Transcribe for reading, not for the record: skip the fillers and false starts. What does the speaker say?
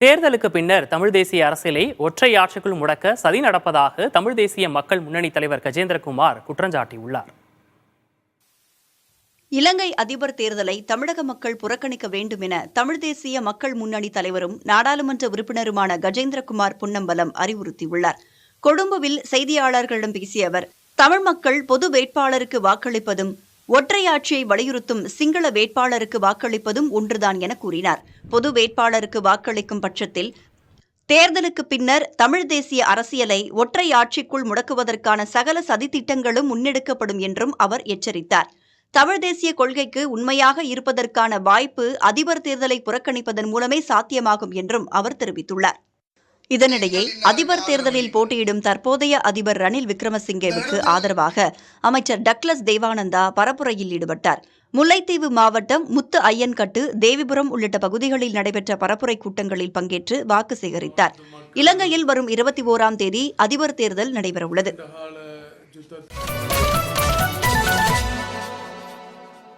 தேர்தலுக்கு பின்னர் தமிழ் தேசிய அரசியலை ஒற்றை ஆட்சிக்குள் முடக்க சதி நடப்பதாக தமிழ் தேசிய மக்கள் முன்னணி தலைவர் கஜேந்திரகுமார் குற்றஞ்சாட்டியுள்ளார். இலங்கை அதிபர் தேர்தலை தமிழக மக்கள் புறக்கணிக்க வேண்டும் என தமிழ் தேசிய மக்கள் முன்னணி தலைவரும் நாடாளுமன்ற உறுப்பினருமான கஜேந்திரகுமார் பொன்னம்பலம் அறிவுறுத்தியுள்ளார். கொழும்புவில் செய்தியாளர்களிடம் பேசிய அவர், தமிழ் மக்கள் பொது வேட்பாளருக்கு வாக்களிப்பதும் ஒற்றையாட்சியை வலியுறுத்தும் சிங்கள வேட்பாளருக்கு வாக்களிப்பதும் ஒன்றுதான் என கூறினார். பொது வேட்பாளருக்கு வாக்களிக்கும் பட்சத்தில் தேர்தலுக்கு பின்னர் தமிழ் தேசிய அரசியலை ஒற்றை ஆட்சிக்குள் முடக்குவதற்கான சகல சதித்திட்டங்களும் முன்னெடுக்கப்படும் என்றும் அவர் எச்சரித்தார். தமிழ் தேசிய கொள்கைக்கு உண்மையாக இருப்பதற்கான வாய்ப்பு அதிபர் தேர்தலை புறக்கணிப்பதன் மூலமே சாத்தியமாகும் என்றும் அவர் தெரிவித்துள்ளார். இதனிடையே அதிபர் தேர்தலில் போட்டியிடும் தற்போதைய அதிபர் ரணில் விக்ரமசிங்கேவுக்கு ஆதரவாக அமைச்சர் டக்ளஸ் தேவானந்தா பரப்புரையில் ஈடுபட்டார். முல்லைத்தீவு மாவட்டம் முத்து ஐயன்கட்டு, தேவிபுரம் உள்ளிட்ட பகுதிகளில் நடைபெற்ற பரப்புரை கூட்டங்களில் பங்கேற்று வாக்கு சேகரித்தார். இலங்கையில் வரும் 21ஆம் தேதி அதிபர் தேர்தல் நடைபெறவுள்ளது.